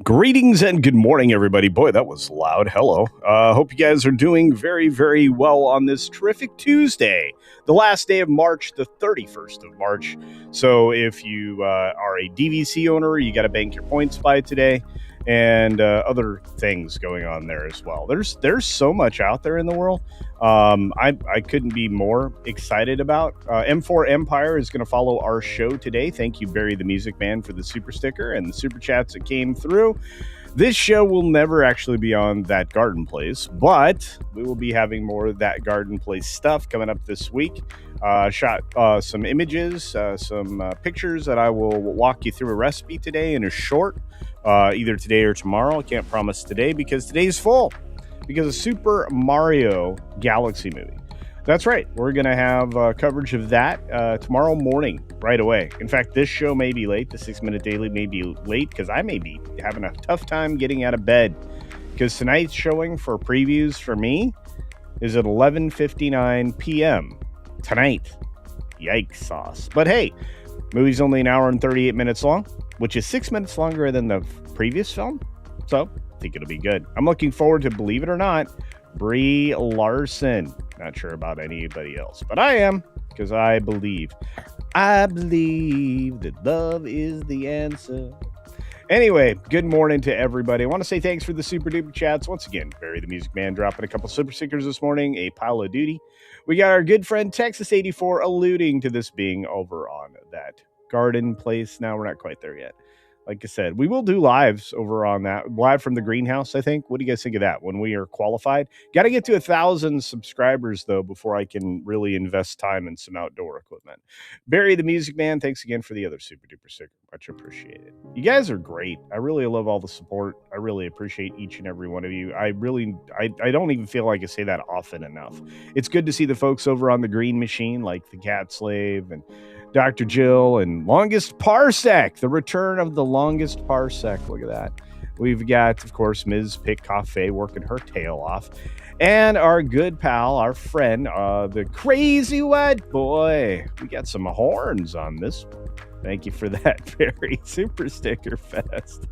Greetings and good morning, everybody. Boy, that was loud. Hello. Hope you guys are doing very, very well on this terrific Tuesday, the last day of March, the 31st of March. So if you are a DVC owner, you got to bank your points by today, and other things going on there as well. There's so much out there in the world. I couldn't be more excited about. M4 Empire is going to follow our show today. Thank you, Barry the Music Man, for the super sticker and the super chats that came through. This show will never actually be on That Garden Place, but we will be having more of That Garden Place stuff coming up this week. Shot some images, some pictures that I will walk you through a recipe today in a short, either today or tomorrow. I can't promise today because today's full because of Super Mario Galaxy movie. That's right. We're going to have coverage of that tomorrow morning right away. In fact, this show may be late. The 6 Minute Daily may be late because I may be having a tough time getting out of bed because tonight's showing for previews for me is at 11:59 p.m. tonight. Yikes sauce. But hey, movie's only an hour and 38 minutes long, which is 6 minutes longer than the previous film. So I think it'll be good. I'm looking forward to, believe it or not, Brie Larson. Not sure about anybody else, but I am, because I believe that love is the answer. Anyway, good morning to everybody. I want to say thanks for the super duper chats. Once again, Barry the Music Man dropping a couple super stickers this morning, a pile of duty. We got our good friend Texas84 alluding to this being over on That Garden Place. Now, we're not quite there yet. Like I said, we will do lives over on that. Live from the greenhouse, I think. What do you guys think of that when we are qualified? Got to get to 1,000 subscribers, though, before I can really invest time in some outdoor equipment. Barry the Music Man, thanks again for the other super duper sticker. Much appreciated. You guys are great. I really love all the support. I really appreciate each and every one of you. I don't even feel like I say that often enough. It's good to see the folks over on the Green Machine, like the Cat Slave and Dr. Jill and Longest Parsec, the return of the Longest Parsec. Look at that. We've got, of course, Ms. Pick Cafe working her tail off. And our good pal, our friend, the Crazy White Boy. We got some horns on this one. Thank you for that, very super sticker fest.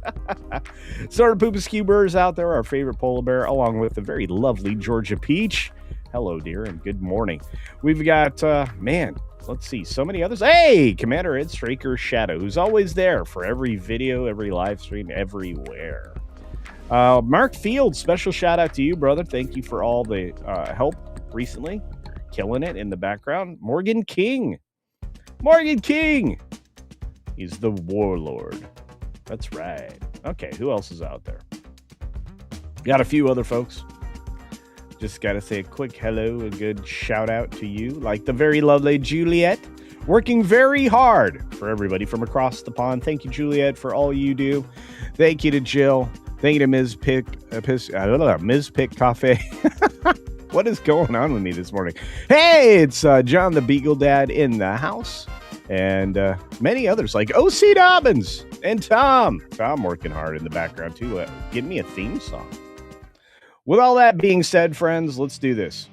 Sort of Poopa Skewbers out there, our favorite polar bear, along with the very lovely Georgia Peach. Hello, dear, and good morning. We've got, let's see, so many others. Hey, Commander Ed Straker Shadow, who's always there for every video, every live stream, everywhere. Mark Field, special shout out to you, brother. Thank you for all the help recently. Killing it in the background. Morgan King. He's the warlord. That's right. Okay, who else is out there? Got a few other folks. Just got to say a quick hello, a good shout out to you, like the very lovely Juliet, working very hard for everybody from across the pond. Thank you, Juliet, for all you do. Thank you to Jill. Thank you to Ms. Pick Cafe. What is going on with me this morning? Hey, it's John the Beagle Dad in the house, and many others like O.C. Dobbins and Tom. Tom working hard in the background too. Give me a theme song. With all that being said, friends, let's do this.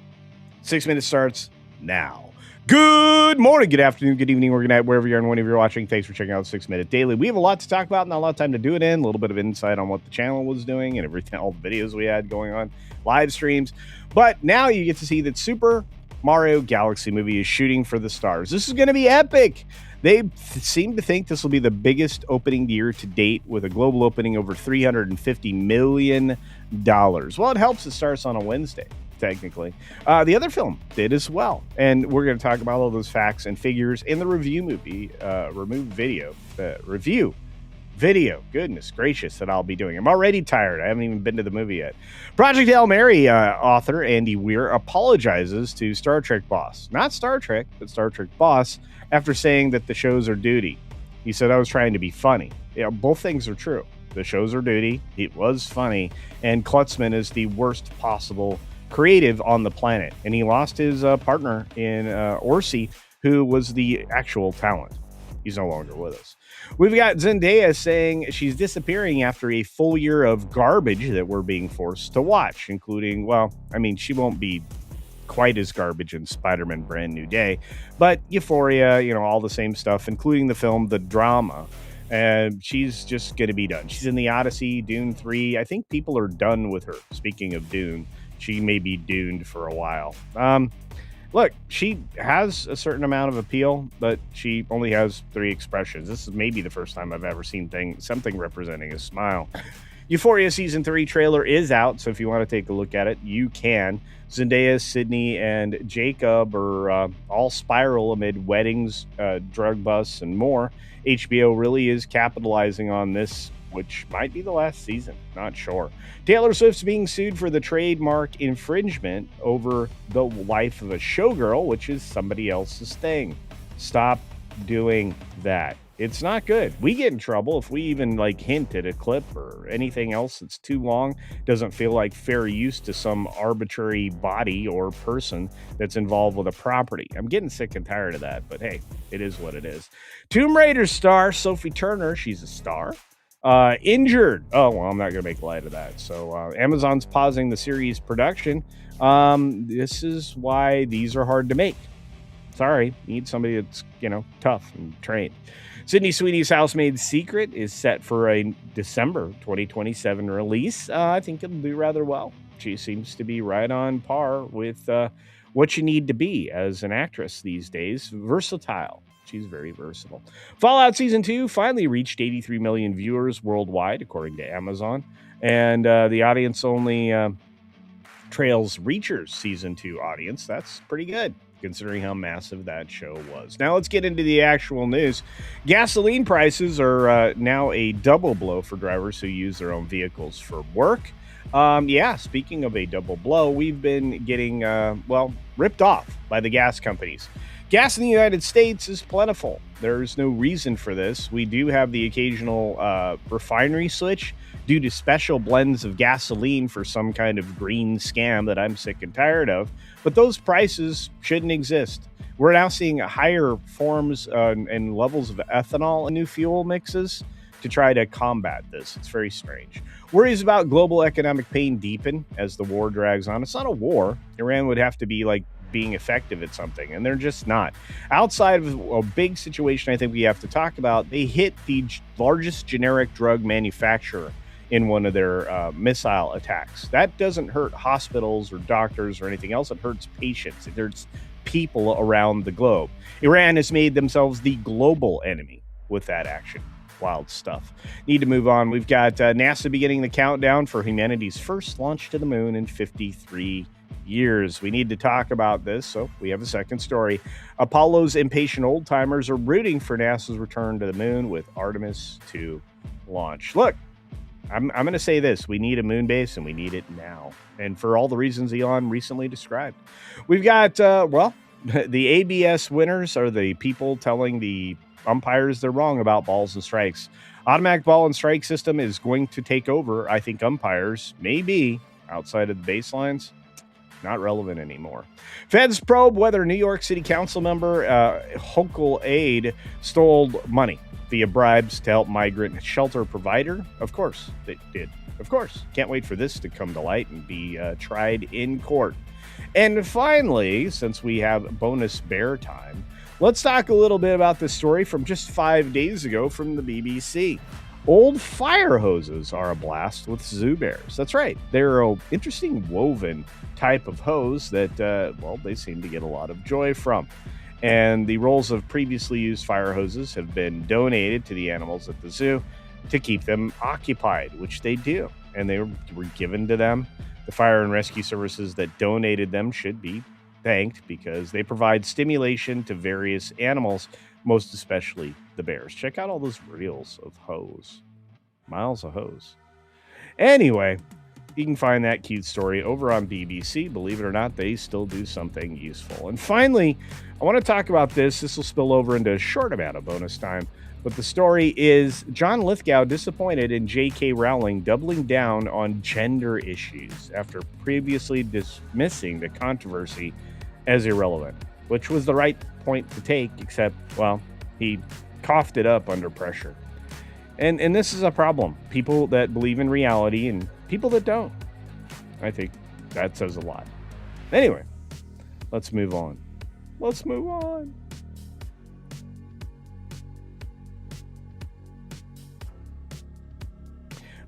6 minutes starts now. Good morning, good afternoon, good evening, or good night, wherever you are and whenever you're watching. Thanks for checking out the 6 Minute Daily. We have a lot to talk about, not a lot of time to do it in. A little bit of insight on what the channel was doing and everything, all the videos we had going on, live streams. But now you get to see that Super Mario Galaxy movie is shooting for the stars. This is going to be epic. They seem to think this will be the biggest opening year to date with a global opening over $350 million. Well, it helps it starts on a Wednesday, technically. The other film did as well. And we're going to talk about all those facts and figures in the review video. Goodness gracious that I'll be doing. I'm already tired. I haven't even been to the movie yet. Project Hail Mary author Andy Weir apologizes to Star Trek boss. Not Star Trek, but Star Trek boss, after saying that the shows are duty. He said, I was trying to be funny. Yeah, both things are true. The shows are duty. It was funny. And Klutzman is the worst possible creative on the planet. And he lost his partner in Orsi, who was the actual talent. He's no longer with us. We've got Zendaya saying she's disappearing after a full year of garbage that we're being forced to watch, including, she won't be quite as garbage in Spider-Man Brand New Day, but Euphoria, all the same stuff, including the film, the drama. And she's just going to be done. She's in the Odyssey, Dune 3. I think people are done with her. Speaking of Dune, she may be doomed for a while. Look, she has a certain amount of appeal, but she only has 3 expressions. This is maybe the first time I've ever seen something representing a smile. Euphoria Season 3 trailer is out, so if you want to take a look at it, you can. Zendaya, Sydney, and Jacob are all spiral amid weddings, drug busts, and more. HBO really is capitalizing on this, which might be the last season. Not sure. Taylor Swift's being sued for the trademark infringement over the life of a showgirl, which is somebody else's thing. Stop doing that. It's not good. We get in trouble if we even hint at a clip or anything else that's too long, doesn't feel like fair use to some arbitrary body or person that's involved with a property. I'm getting sick and tired of that, but hey, it is what it is. Tomb Raider star Sophie Turner, she's a star, injured. Oh, well, I'm not going to make light of that. So Amazon's pausing the series production. This is why these are hard to make. Sorry, you need somebody that's, tough and trained. Sydney Sweeney's Housemaid's Secret is set for a December 2027 release. I think it'll do rather well. She seems to be right on par with what you need to be as an actress these days. Versatile. She's very versatile. Fallout Season 2 finally reached 83 million viewers worldwide, according to Amazon. And the audience only trails Reacher's Season 2 audience. That's pretty good, considering how massive that show was. Now let's get into the actual news. Gasoline prices are now a double blow for drivers who use their own vehicles for work. Speaking of a double blow, we've been getting, ripped off by the gas companies. Gas in the United States is plentiful. There's no reason for this. We do have the occasional refinery switch due to special blends of gasoline for some kind of green scam that I'm sick and tired of. But those prices shouldn't exist. We're now seeing higher forms and levels of ethanol in new fuel mixes to try to combat this. It's very strange. Worries about global economic pain deepen as the war drags on. It's not a war. Iran would have to be being effective at something, and they're just not. Outside of a big situation I think we have to talk about, they hit the largest generic drug manufacturer in one of their missile attacks. That doesn't hurt hospitals or doctors or anything else. It hurts patients. It hurts people around the globe. Iran has made themselves the global enemy with that action. Wild stuff. Need to move on. We've got NASA beginning the countdown for humanity's first launch to the moon in 53 years. We need to talk about this, so we have a second story. Apollo's impatient old-timers are rooting for NASA's return to the moon with Artemis 2 launch. Look, I'm going to say this. We need a moon base, and we need it now. And for all the reasons Elon recently described. We've got, the ABS winners are the people telling the umpires they're wrong about balls and strikes. Automatic ball and strike system is going to take over. I think umpires may be outside of the baselines. Not relevant anymore. Feds probe whether New York City Council member Hochul Aid stole money via bribes to help migrant shelter provider. Of course they did. Of course. Can't wait for this to come to light and be tried in court. And finally, since we have bonus bear time, let's talk a little bit about this story from just 5 days ago from the BBC. Old fire hoses are a blast with zoo bears. That's right. They're an interesting woven type of hose that, they seem to get a lot of joy from. And the rolls of previously used fire hoses have been donated to the animals at the zoo to keep them occupied, which they do. And they were given to them. The fire and rescue services that donated them should be thanked because they provide stimulation to various animals, most especially the bears. Check out all those reels of hose. Miles of hose. Anyway, you can find that cute story over on BBC. Believe it or not, they still do something useful. And finally, I want to talk about this. This will spill over into a short amount of bonus time. But the story is John Lithgow disappointed in J.K. Rowling doubling down on gender issues after previously dismissing the controversy as irrelevant, which was the right point to take, except, he coughed it up under pressure. And this is a problem. People that believe in reality and people that don't. I think that says a lot. Anyway, let's move on.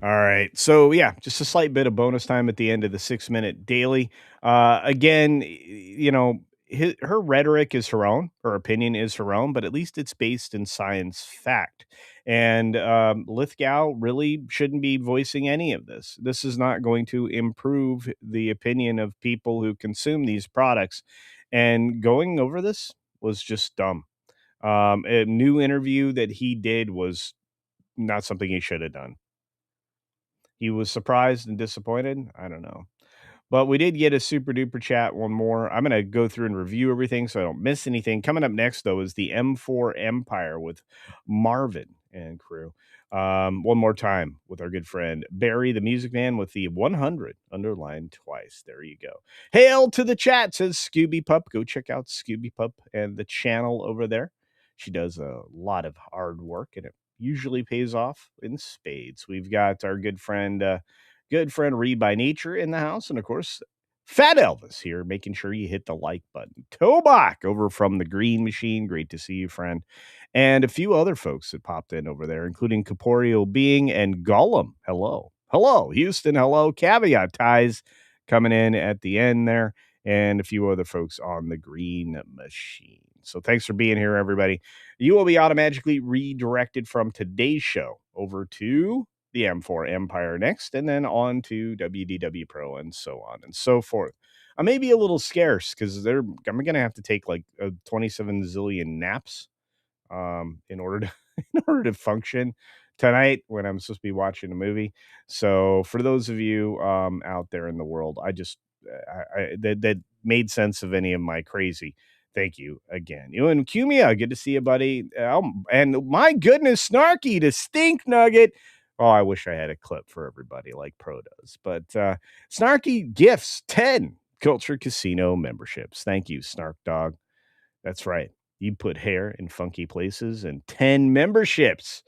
All right. So yeah, just a slight bit of bonus time at the end of the 6 minute daily. Again, her rhetoric is her own, her opinion is her own, but at least it's based in science fact. And Lithgow really shouldn't be voicing any of this. This is not going to improve the opinion of people who consume these products. And going over this was just dumb. A new interview that he did was not something he should have done. He was surprised and disappointed. I don't know. But we did get a super duper chat, one more. I'm going to go through and review everything so I don't miss anything. Coming up next, though, is the M4 Empire with Marvin and crew. One more time with our good friend Barry, the music man, with the 100 underlined twice. There you go. Hail to the chat, says Scooby Pup. Go check out Scooby Pup and the channel over there. She does a lot of hard work and it usually pays off in spades. We've got our good friend Reed by Nature in the house, and of course, Fat Elvis here, making sure you hit the like button. Tobach over from the Green Machine, great to see you, friend, and a few other folks that popped in over there, including Corporeal Being and Gollum. Hello, Houston. Hello, Caveat Ties coming in at the end there, and a few other folks on the Green Machine. So thanks for being here, everybody. You will be automatically redirected from today's show over to the M4 Empire next, and then on to WDW Pro and so on and so forth. I may be a little scarce because I'm going to have to take like 27 zillion naps in order to in order to function tonight when I'm supposed to be watching a movie. So for those of you out there in the world, I just that made sense of any of my crazy. Thank you again. You and Cumia, good to see you, buddy. And my goodness, Snarky to Stink Nugget. Oh, I wish I had a clip for everybody like Pro does. But Snarky gifts 10 Culture Casino memberships. Thank you, Snark Dog. That's right. You put hair in funky places and 10 memberships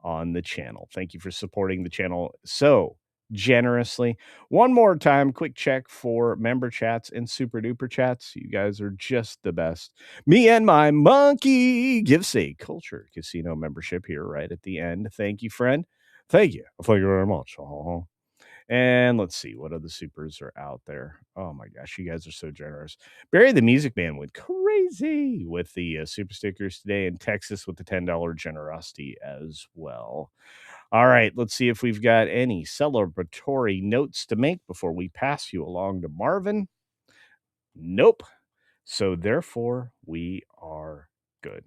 on the channel. Thank you for supporting the channel so generously. One more time, quick check for member chats and super duper chats. You guys are just the best. Me and my monkey gives a Culture Casino membership here right at the end. Thank you, friend. Thank you. Thank you very much. And let's see what other supers are out there. Oh my gosh, you guys are so generous. Barry the Music Man went crazy with the super stickers today, in Texas with the $10 generosity as well. All right, let's see if we've got any celebratory notes to make before we pass you along to Marvin. Nope. So therefore, we are good.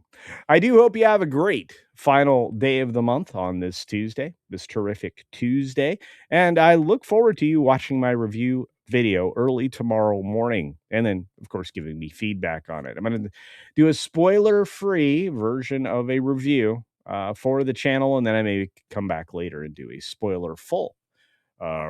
I do hope you have a great final day of the month on this Tuesday, this terrific Tuesday. And I look forward to you watching my review video early tomorrow morning. And then, of course, giving me feedback on it. I'm going to do a spoiler-free version of a review for the channel. And then I may come back later and do a spoiler-full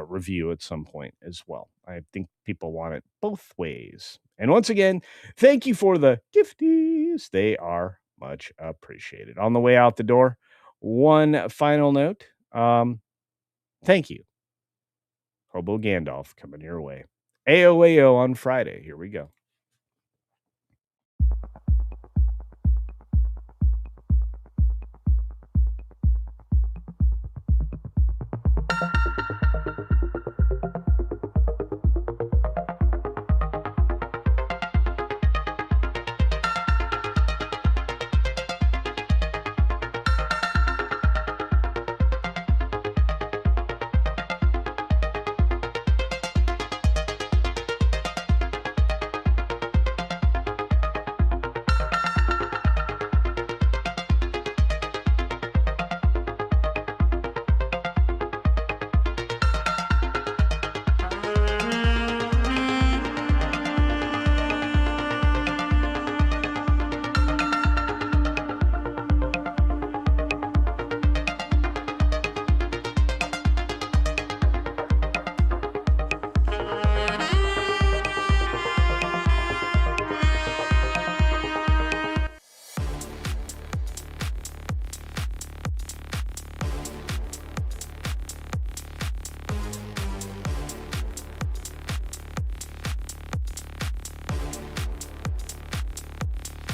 review at some point as well. I think people want it both ways. And once again, thank you for the gifties. They are much appreciated. On the way out the door, one final note. Thank you. Hobo Gandalf coming your way. AOAO on Friday. Here we go.